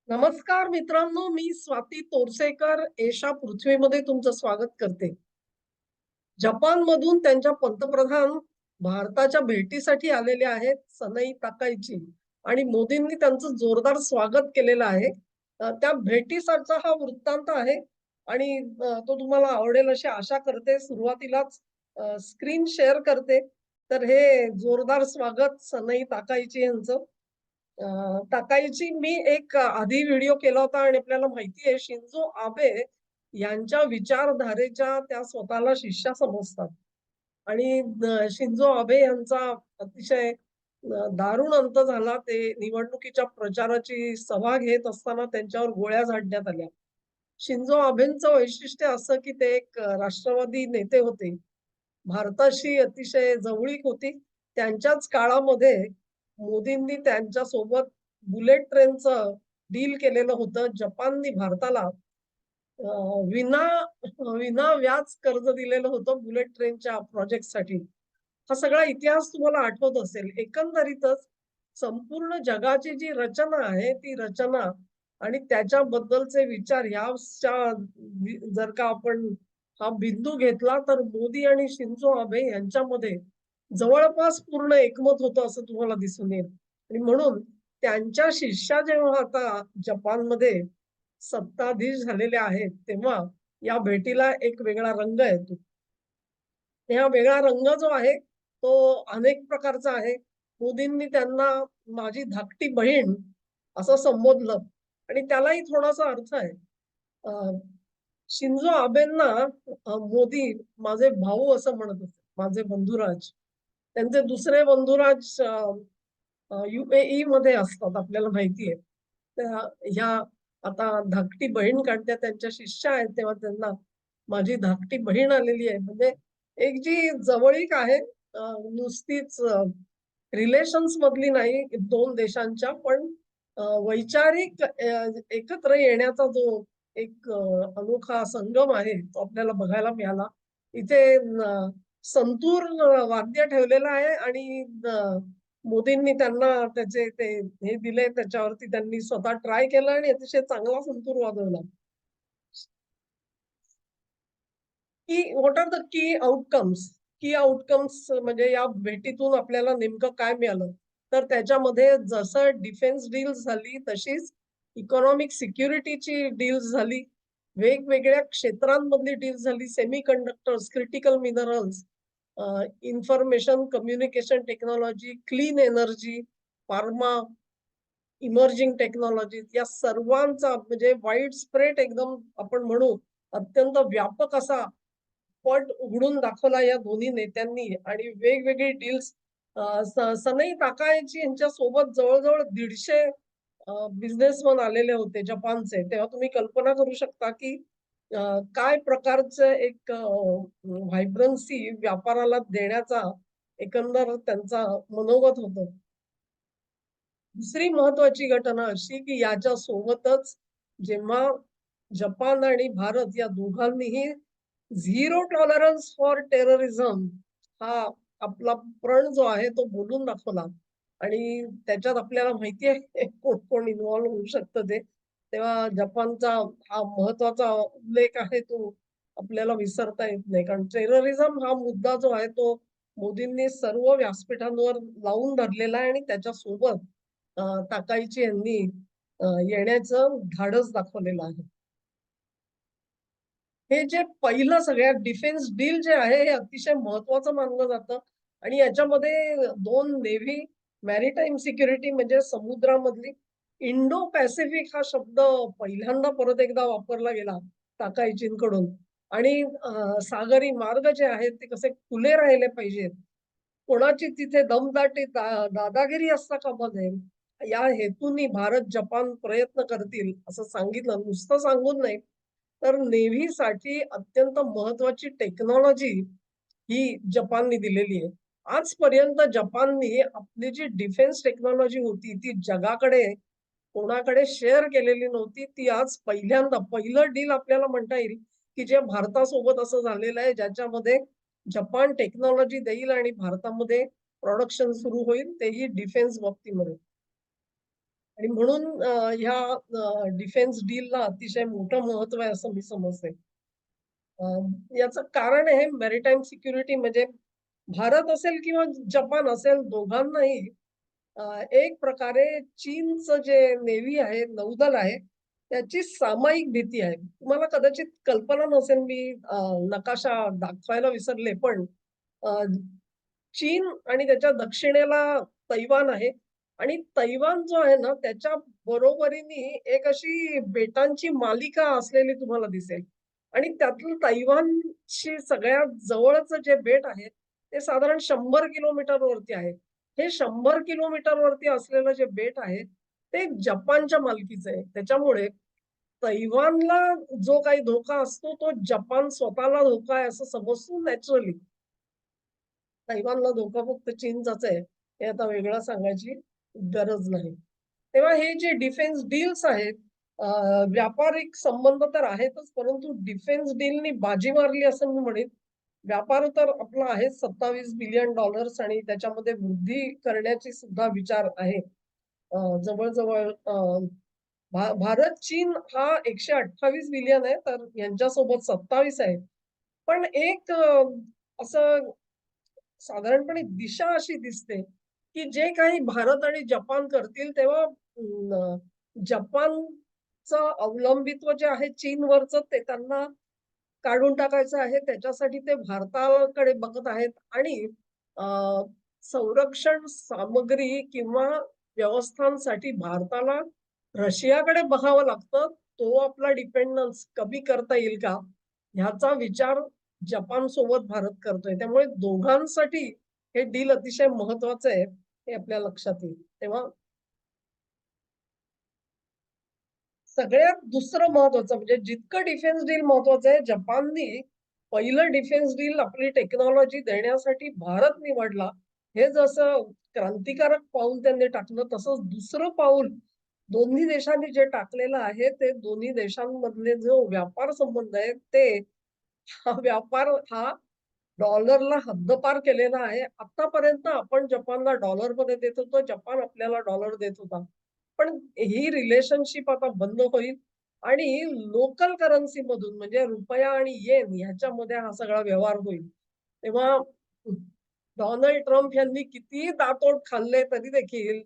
नमस्कार मित्रांनो, मी स्वाती तोरसेकर एशा पृथ्वीमध्ये तुमचं स्वागत करते. जपानमधून त्यांच्या पंतप्रधान भारताच्या भेटीसाठी आलेले आहेत सनई ताकाईची आणि मोदींनी त्यांचं जोरदार स्वागत केलेलं आहे. त्या भेटीसाठीचा हा वृत्तांत आहे आणि तो तुम्हाला आवडेल अशी आशा करते. सुरुवातीलाच स्क्रीन शेअर करते. तर हे जोरदार स्वागत सनई ताकाईची यांचं. टाकायची मी एक आधी व्हिडिओ केला होता आणि आपल्याला माहिती आहे शिंझो आबे यांच्या विचारधारेच्या त्या स्वतःला शिष्या समजतात आणि शिंझो आबे यांचा अतिशय दारुण अंत झाला. ते निवडणुकीच्या प्रचाराची सभा घेत असताना त्यांच्यावर गोळ्या झाडण्यात आल्या. शिंझो आबेंचं वैशिष्ट्य असं की ते एक राष्ट्रवादी नेते होते. भारताशी अतिशय जवळीक होती. त्यांच्याच काळामध्ये मोदींनी त्यांच्यासोबत बुलेट ट्रेनचं डील केलेलं होतं. जपाननी भारताला अ, विना विना व्याज कर्ज दिलेलं होतं बुलेट ट्रेनच्या प्रोजेक्टसाठी. हा सगळा इतिहास तुम्हाला आठवत असेल. एकंदरीतच संपूर्ण जगाची जी रचना आहे, ती रचना आणि त्याच्याबद्दलचे विचार जर का आपण हा बिंदू घेतला, तर मोदी आणि शिंझो आबे यांच्यामध्ये जवळपास पूर्ण एकमत होतं असं तुम्हाला दिसून येईल. आणि म्हणून त्यांच्या शिष्या जेव्हा आता जपानमध्ये सत्ताधीश झालेले आहेत, तेव्हा या भेटीला एक वेगळा रंग येतो. हा वेगळा रंग जो आहे, तो अनेक प्रकारचा आहे. मोदींनी त्यांना माझी धाकटी बहीण असं संबोधलं आणि त्यालाही थोडासा अर्थ आहे. अ, शिंझो आबेंना मोदी माझे भाऊ असं म्हणत होते, माझे बंधुराज. त्यांचे दुसरे बंधुराज UAE मध्ये असतात आपल्याला माहिती आहे. त्या ह्या आता धाकटी बहीण काढत्या त्यांच्या शिष्या आहेत, तेव्हा त्यांना माझी धाकटी बहीण आलेली आहे. म्हणजे एक जी जवळीक आहे नुसतीच रिलेशन्स मधली नाही 2 देशांच्या, पण वैचारिक एकत्र येण्याचा जो एक अनोखा संगम आहे, तो आपल्याला बघायला मिळाला. इथे संतूर वाद्य ठेवलेलं आहे आणि मोदींनी त्यांना त्याचे ते हे दिले, त्याच्यावरती त्यांनी स्वतः ट्राय केलं आणि अतिशय चांगला संतूर वाजवला. की what are the key outcomes? Key outcomes म्हणजे या भेटीतून आपल्याला नेमकं काय मिळालं? तर त्याच्यामध्ये जसं डिफेन्स डील्स झाली, तशीच इकॉनॉमिक सिक्युरिटीची डील्स झाली. वेगवेगळ्या क्षेत्रांमधली डील्स झाली. Semiconductors, critical minerals, information communication technology, clean energy, pharma, emerging technologies या सर्वांचा म्हणजे वाईड स्प्रेड एकदम आपण म्हणू अत्यंत व्यापक असा पट उघडून दाखवला या दोन्ही नेत्यांनी आणि वेगवेगळी डील्स सनई ताकायाची यांच्या सोबत जवळ-जवळ 150 बिझनेसमन आलेले होते जपानचे. तेव्हा तुम्ही कल्पना करू शकता, की अ, काय प्रकारचं एक व्हायब्रन्सी व्यापाराला देण्याचा एकंदर त्यांचा मनोगत होतं. दुसरी महत्वाची घटना अशी, की याच्या सोबतच जेव्हा जपान आणि भारत या दोघांनीही झिरो टॉलरन्स फॉर टेररिझम हा आपला प्रण जो आहे तो बोलून दाखवला आणि त्याच्यात आपल्याला माहिती आहे कोण कोण इन्व्हॉल्व होऊ शकतं ते. तेव्हा जपानचा हा महत्वाचा उल्लेख आहे तो आपल्याला विसरता येत नाही. कारण टेररिझम हा मुद्दा जो आहे तो मोदींनी सर्व व्यासपीठांवर लावून धरलेला आहे आणि त्याच्यासोबत ताकाईची यांनी येण्याचं धाडस दाखवलेलं आहे. हे जे पहिलं सगळ्यात डिफेन्स डील जे आहे हे अतिशय महत्वाचं मानलं जातं आणि याच्यामध्ये 2 नेव्ही मॅरिटाईम सिक्युरिटी म्हणजे समुद्रामधली इंडो पॅसिफिक हा शब्द पहिल्यांदा परत एकदा वापरला गेला ताकाईचींकडून आणि सागरी मार्ग जे आहेत ते कसे खुले राहिले पाहिजेत. कोणाची तिथे दमदाटी दादागिरी असता कामा नये. या हेतूनी भारत, जपान प्रयत्न करतील असं सांगितलं. नुसतं सांगून नाही, तर नेव्हीसाठी अत्यंत महत्वाची टेक्नॉलॉजी ही जपानने दिलेली आहे. आजपर्यंत जपानने आपली जी डिफेन्स टेक्नॉलॉजी होती, ती जगाकडे कोणाकडे शेअर केलेली नव्हती. ती आज पहिल्यांदा पहिलं डील आपल्याला म्हणता येईल, की जे भारतासोबत असं झालेलं आहे, ज्याच्यामध्ये जपान टेक्नॉलॉजी देईल आणि भारतामध्ये प्रोडक्शन सुरू होईल, तेही डिफेन्स बाबतीमध्ये. आणि म्हणून ह्या डिफेन्स डीलला अतिशय मोठं महत्व आहे असं मी समजते. अ, याचं कारण आहे मॅरिटाईम सिक्युरिटी म्हणजे भारत असेल किंवा जपान असेल दोघांनाही एक प्रकारे चीनचं जे नेव्ही आहे, नौदल आहे, त्याची सामायिक भीती आहे. तुम्हाला कदाचित कल्पना नसेल मी नकाशा दाखवायला विसरले, पण अ, चीन आणि त्याच्या दक्षिणेला तैवान आहे आणि तैवान जो आहे ना, त्याच्या बरोबरीने एक अशी बेटांची मालिका असलेली तुम्हाला दिसेल आणि त्यातलं तैवानशी सगळ्यात जवळचं जे बेट आहे, ते साधारण 100 किलोमीटरवरती आहे. हे 100 किलोमीटरवरती असलेलं जे बेट आहे, ते जपानच्या मालकीचं आहे. त्याच्यामुळे तैवानला जो काही धोका असतो, तो जपान स्वतःला धोका आहे असं समजतो नॅचरली. तैवानला धोका फक्त चीनचाच आहे. हे आता वेगळं सांगायची गरज नाही. तेव्हा हे जे डिफेन्स डील्स आहेत, अ, व्यापारिक संबंध तर आहेतच, परंतु डिफेन्स डीलनी बाजी मारली असं मी म्हणेन. व्यापार तर आपला आहे $27 बिलियन आणि त्याच्यामध्ये वृद्धी करण्याची सुद्धा विचार आहे. जवळ-जवळ भारत, चीन हा 128 बिलियन आहे, तर यांच्यासोबत 27 आहे. पण एक असं साधारणपणे दिशा अशी दिसते, की जे काही भारत आणि जपान करतील तेव्हा जपानचं अवलंबित्व जे आहे चीनवरचं ते त्यांना काढून टाकायचं आहे. त्याच्यासाठी ते भारताकडे बघत आहेत आणि अ, संरक्षण सामग्री किंवा व्यवस्थांसाठी भारताला रशियाकडे बघावं लागतं. तो आपला डिपेंडन्स कमी करता येईल का? ह्याचा विचार जपान सोबत भारत करतोय. त्यामुळे दोघांसाठी हे डील अतिशय महत्वाचं आहे, हे आपल्या लक्षात येईल. तेव्हा सगळ्यात दुसरं महत्वाचं म्हणजे जितकं डिफेन्स डील महत्वाचं आहे, जपाननी पहिलं डिफेन्स डील आपली टेक्नॉलॉजी देण्यासाठी भारत निवडला. हे जसं क्रांतिकारक पाऊल त्यांनी टाकलं, तसंच दुसरं पाऊल दोन्ही देशांनी जे टाकलेलं आहे, ते दोन्ही देशांमधले जो व्यापार संबंध आहे, ते हा व्यापार हा डॉलरला हद्दपार केलेला आहे. आतापर्यंत आपण जपानला डॉलरमध्ये देत होतो, जपान आपल्याला डॉलर देत होता. पण ही रिलेशनशिप आता बंद होईल आणि लोकल करन्सीमधून म्हणजे रुपया आणि येन ह्याच्यामध्ये हा सगळा व्यवहार होईल. तेव्हा डोनाल्ड ट्रम्प यांनी कितीही दातोड खाल्ले तरी देखील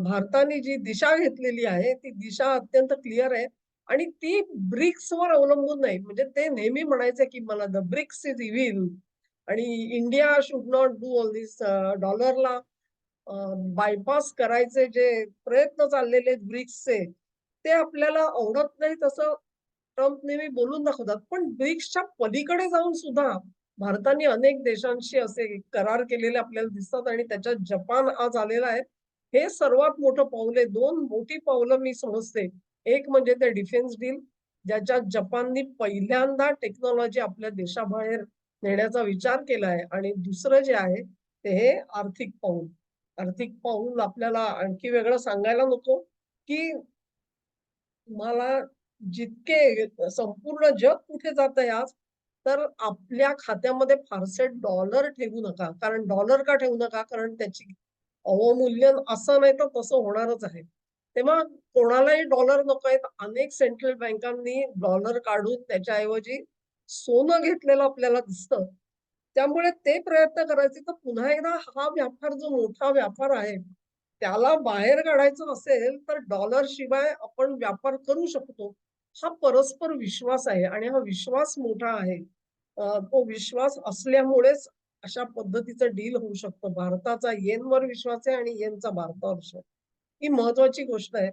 भारताने जी दिशा घेतलेली आहे, ती दिशा अत्यंत क्लिअर आहे आणि ती ब्रिक्सवर अवलंबून नाही. म्हणजे ते नेहमी म्हणायचे, की मला द ब्रिक्स इज इव्हिल आणि India should not do all this डॉलरला बायपास करायचे जे प्रयत्न चाललेले आहेत ब्रिक्सचे, ते आपल्याला आवडत नाहीत असं ट्रम्प नेहमी बोलून दाखवतात. पण ब्रिक्सच्या पलीकडे जाऊन सुद्धा भारताने अनेक देशांशी असे करार केलेले आपल्याला दिसतात आणि त्याच्यात जपान आज आलेला आहे. हे सर्वात मोठं पाऊल आहे. 2 मोठी पावलं मी समजते. एक म्हणजे ते डिफेन्स डील, ज्याच्यात जपाननी पहिल्यांदा टेक्नॉलॉजी आपल्या देशाबाहेर नेण्याचा विचार केला आहे आणि दुसरं जे आहे, ते हे आर्थिक पाऊल. आर्थिक पाऊल आपल्याला आणखी वेगळं सांगायला नको, की तुम्हाला जितके संपूर्ण जग कुठे जातंय आज, तर आपल्या खात्यामध्ये फारसे डॉलर ठेवू नका. कारण डॉलर का ठेवू नका? कारण त्याची अवमूल्यन असं नाही तर तसं होणारच आहे. तेव्हा कोणालाही डॉलर नकोयत. अनेक सेंट्रल बँकांनी डॉलर काढून त्याच्याऐवजी सोनं घेतलेलं आपल्याला दिसतं. त्यामुळे ते प्रयत्न करायचे तर पुन्हा एकदा हा व्यापार जो मोठा व्यापार आहे, त्याला बाहेर काढायचं असेल तर डॉलर शिवाय आपण व्यापार करू शकतो. हा परस्पर विश्वास आहे आणि हा विश्वास मोठा आहे. तो विश्वास असल्यामुळेच अशा पद्धतीचं डील होऊ शकतं. भारताचा येनवर विश्वास आहे आणि येनचा भारतावर विश्वास. ही महत्वाची गोष्ट आहे.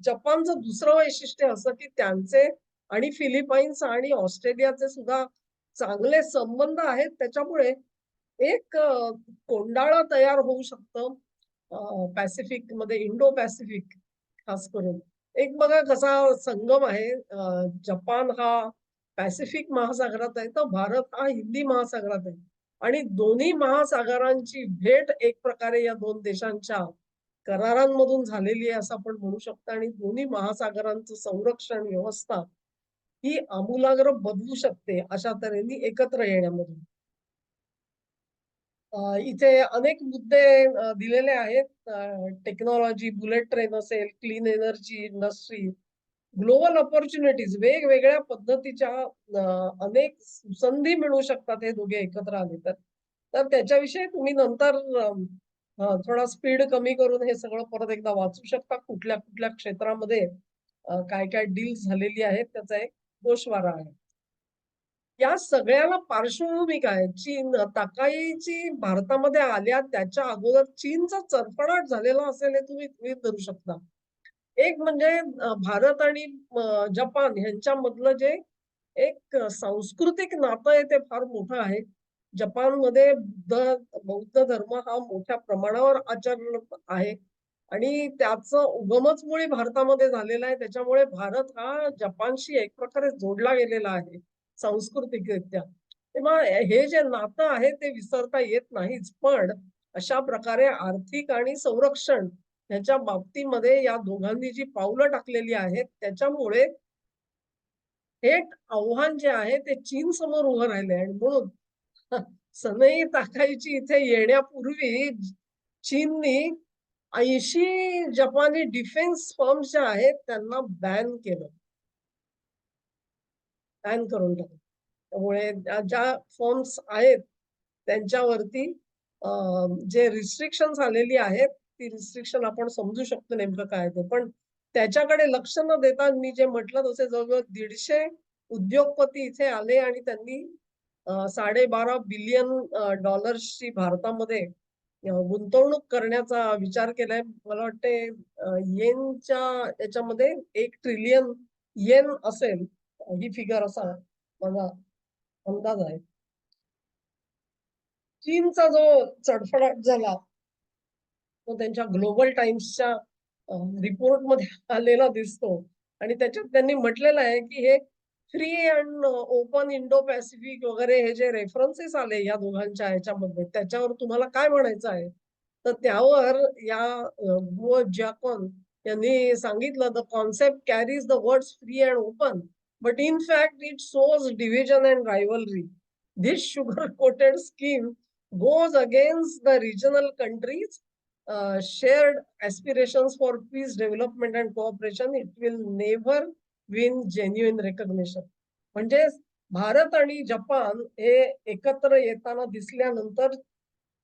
जपानचं दुसरं वैशिष्ट्य असं, की त्यांचे आणि फिलिपाईन्स आणि ऑस्ट्रेलियाचे सुद्धा चांगले संबंध आहेत. त्याच्यामुळे एक कोंडाळं तयार होऊ शकतं पॅसिफिकमध्ये, इंडो पॅसिफिक खास करून. एक बघा कसा संगम आहे. जपान हा पॅसिफिक महासागरात आहे, तर भारत हा हिंदी महासागरात आहे. आणि दोन्ही महासागरांची भेट एक प्रकारे या 2 देशांच्या करारांमधून झालेली आहे असं आपण म्हणू शकतो आणि दोन्ही महासागरांचं संरक्षण व्यवस्था ही आमूलाग्र बदलू शकते अशा तऱ्हेने एकत्र येण्यामधून. इथे अनेक मुद्दे दिलेले आहेत. टेक्नॉलॉजी, बुलेट ट्रेन असेल, clean energy industry, global opportunities, वेगवेगळ्या पद्धतीच्या अनेक संधी मिळू शकतात हे दोघे एकत्र आले तर. तर त्याच्याविषयी तुम्ही नंतर थोडा स्पीड कमी करून हे सगळं परत एकदा वाचू शकता. कुठल्या कुठल्या क्षेत्रामध्ये काय काय डील्स झालेली आहेत त्याचा एक गोषवारा आहे. या सगळ्याला पार्श्वभूमी काय? चीन ताकाईची भारतामध्ये आल्या त्याच्या अगोदर चीनचा चरफडाट झालेला असेल हे तुम्ही गृहीत धरू शकता. एक म्हणजे भारत आणि जपान ह्यांच्यामधलं जे एक सांस्कृतिक नातं आहे ते फार मोठं आहे. जपानमध्ये बौद्ध धर्म हा मोठ्या प्रमाणावर आचरण आहे आणि त्याचं उगमच मुळी भारतामध्ये झालेलं आहे. त्याच्यामुळे भारत हा जपानशी एक प्रकारे जोडला गेलेला आहे सांस्कृतिकरित्या. तेव्हा हे जे नातं आहे ते विसरता येत नाहीच. पण अशा प्रकारे आर्थिक आणि संरक्षण ह्याच्या बाबतीमध्ये या दोघांनी जी पावलं टाकलेली आहेत त्याच्यामुळे थेट आव्हान जे आहे ते चीन समोर उभं राहिले आणि म्हणून सनई ताकाईची इथे येण्यापूर्वी चीननी 80 जपानी डिफेन्स फर्म्स ज्या आहेत त्यांना बॅन केलं. बॅन करून टाकलं. त्यामुळे ज्या फर्म्स आहेत त्यांच्यावरती जे रिस्ट्रिक्शन्स आलेली आहेत, ती रिस्ट्रिक्शन आपण समजू शकतो नेमकं काय ते. पण त्याच्याकडे लक्ष न देता मी जे म्हटलं तसे जवळ-जवळ 150 उद्योगपती इथे आले आणि त्यांनी 12.5 बिलियन डॉलर्सची भारतामध्ये गुंतवणूक करण्याचा विचार केलाय. मला वाटते येनच्या याच्यामध्ये 1 ट्रिलियन येन असेल, ही फिगर असा माझा अंदाज आहे. चीनचा जो चडफडाट झाला, तो त्यांच्या ग्लोबल टाइम्सच्या रिपोर्टमध्ये आलेला दिसतो आणि त्याच्यात त्यांनी म्हटलेलं आहे, की हे free and open Indo Pacific वगैरे हे जे रेफरन्सेस आले या दोघांच्या ह्याच्यामध्ये, त्याच्यावर तुम्हाला काय म्हणायचं आहे? तर त्यावर या गुओ ज्याकोन यांनी सांगितलं, "the concept carries the words free and open, but in fact it shows division and rivalry. This sugar coated scheme goes against the regional countries' shared aspirations for peace, development and cooperation. It will never win genuine recognition." म्हणजे भारत आणि Japan हे एकत्र येताना दिसल्यानंतर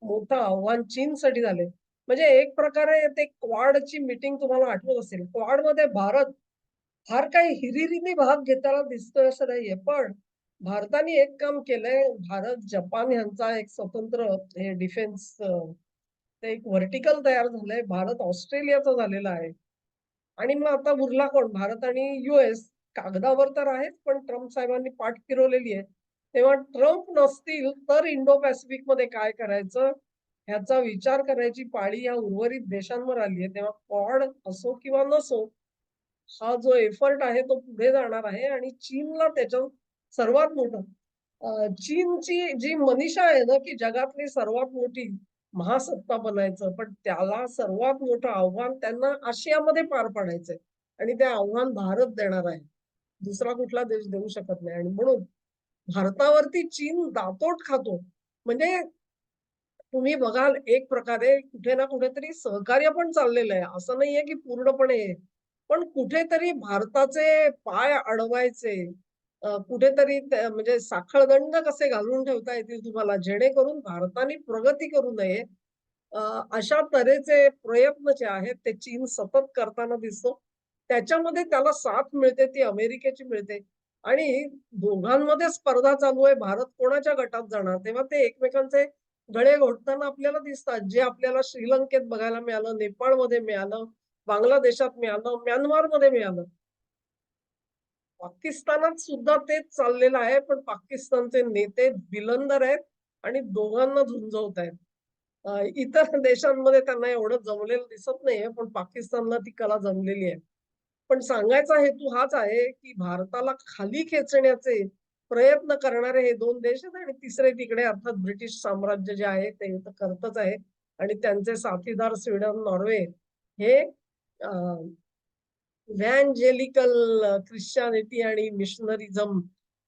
मोठं आव्हान चीनसाठी झाले. म्हणजे एक प्रकारे ते क्वाडची मीटिंग तुम्हाला आठवत असेल. क्वाडमध्ये भारत फार काही हिरिरीने भाग घेताना दिसतोय असं नाहीये. पण भारताने एक काम केलंय. भारत, जपान यांचा एक स्वतंत्र हे डिफेन्स ते एक व्हर्टिकल तयार झालंय. भारत ऑस्ट्रेलियाचा झालेला आहे. आणि मग आता उरला कोण? भारत आणि यूएस. कागदावर तर आहेत, पण ट्रम्प साहेबांनी पाठ फिरवलेली आहे. तेव्हा ट्रम्प नसतील तर इंडो पॅसिफिकमध्ये काय करायचं? ह्याचा विचार करायची पाळी या उर्वरित देशांवर आली आहे. तेव्हा क्वाड असो किंवा नसो, हा जो एफर्ट आहे तो पुढे जाणार आहे आणि चीनला त्याच्यात सर्वात मोठं चीनची जी मनीषा आहे ना, की जगातली सर्वात मोठी महासत्ता बनायचं, पण त्याला सर्वात मोठं आव्हान त्यांना आशियामध्ये पार पाडायचंय आणि ते आव्हान भारत देणार आहे. दुसरा कुठला देश देऊ शकत नाही आणि म्हणून भारतावरती चीन दातोट खातो. म्हणजे तुम्ही बघाल एक प्रकारे कुठे ना कुठेतरी सहकार्य पण चाललेलं आहे. असं नाहीये की पूर्णपणे पण कुठेतरी भारताचे पाय अडवायचे, कुठेतरी म्हणजे साखळदंड कसे घालून ठेवता येतील तुम्हाला जेणेकरून भारताने प्रगती करू नये. अ, अशा तऱ्हेचे प्रयत्न जे आहेत ते चीन सतत करताना दिसतो. त्याच्यामध्ये त्याला साथ मिळते ती अमेरिकेची मिळते आणि दोघांमध्ये स्पर्धा चालू आहे. भारत कोणाच्या गटात जाणार? तेव्हा ते एकमेकांचे गळे घोटताना आपल्याला दिसतात. जे आपल्याला श्रीलंकेत बघायला मिळालं, नेपाळमध्ये मिळालं, बांगलादेशात मिळालं, म्यानमारमध्ये मिळालं. पाकिस्तानात सुद्धा तेच चाललेलं आहे. पण पाकिस्तानचे नेते बिलंदर आहेत आणि दोघांना झुंजवतायत. इतर देशांमध्ये त्यांना एवढं जमलेलं दिसत नाहीये, पण पाकिस्तानला ती कला जमलेली आहे. पण सांगायचा हेतू हाच आहे, की भारताला खाली खेचण्याचे प्रयत्न करणारे हे 2 देश आहेत आणि तिसरे तिकडे अर्थात ब्रिटिश साम्राज्य जे आहे ते तर करतच आहे आणि त्यांचे साथीदार स्वीडन, नॉर्वे हे इव्हॅन्जेलिकल ख्रिश्चनिटी आणि मिशनरिझम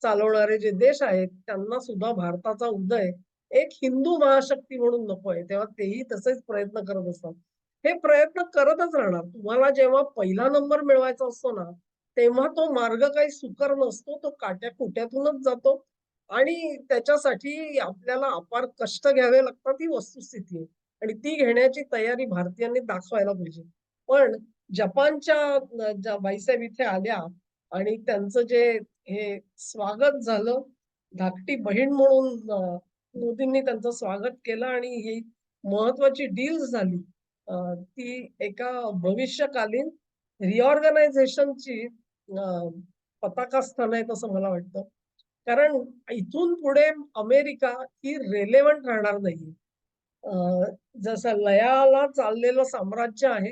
चालवणारे जे देश आहेत, त्यांना सुद्धा भारताचा उदय एक हिंदू महाशक्ती म्हणून नकोय. तेव्हा तेही तसेच प्रयत्न करत असतात. हे प्रयत्न करतच राहणार. तुम्हाला जेव्हा पहिला नंबर मिळवायचा असतो ना, तेव्हा तो मार्ग काही सुकर नसतो. तो काट्या-कुट्यातूनच जातो आणि त्याच्यासाठी आपल्याला अपार कष्ट घ्यावे लागतात, ही वस्तुस्थिती आहे. आणि ती घेण्याची तयारी भारतीयांनी दाखवायला पाहिजे. पण जपानच्या ज्या बाईसाहेब इथे आल्या आणि त्यांचं जे हे स्वागत झालं, धाकटी बहीण म्हणून मोदींनी त्यांचं स्वागत केलं आणि ही महत्वाची डील झाली. ती एका भविष्यकालीन रिऑर्गनायझेशनची पताका स्थान आहे असं मला वाटतं. कारण इथून पुढे अमेरिका ही रिलेव्हंट राहणार नाहीये. जसं लयाला चाललेलं साम्राज्य आहे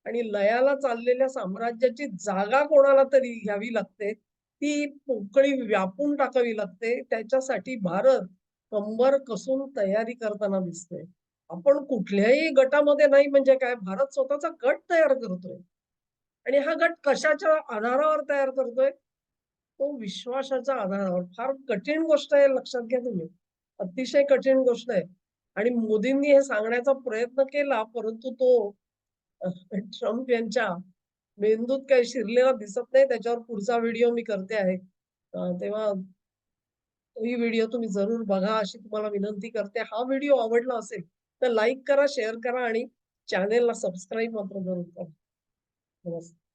आणि लयाला चाललेल्या साम्राज्याची जागा कोणाला तरी घ्यावी लागते. ती पोकळी व्यापून टाकावी लागते. त्याच्यासाठी भारत कंबर कसून तयारी करताना दिसतोय. आपण कुठल्याही गटामध्ये नाही म्हणजे काय, भारत स्वतःचा गट तयार करतोय आणि हा गट कशाच्या आधारावर तयार करतोय? तो विश्वासाच्या आधारावर. फार कठीण गोष्ट आहे लक्षात घ्या तुम्ही. अतिशय कठीण गोष्ट आहे आणि मोदींनी हे सांगण्याचा प्रयत्न केला, परंतु तो ट्रम्प यांच्या मेंदूत काही शिरलेला दिसत नाही. त्याच्यावर पुढचा व्हिडिओ मी करते आहे. तेव्हा तोही व्हिडिओ तुम्ही जरूर बघा अशी तुम्हाला विनंती करते. हा व्हिडिओ आवडला असेल तर लाईक करा, शेअर करा आणि चॅनेलला सबस्क्राईब मात्र जरूर करा. नमस्कार.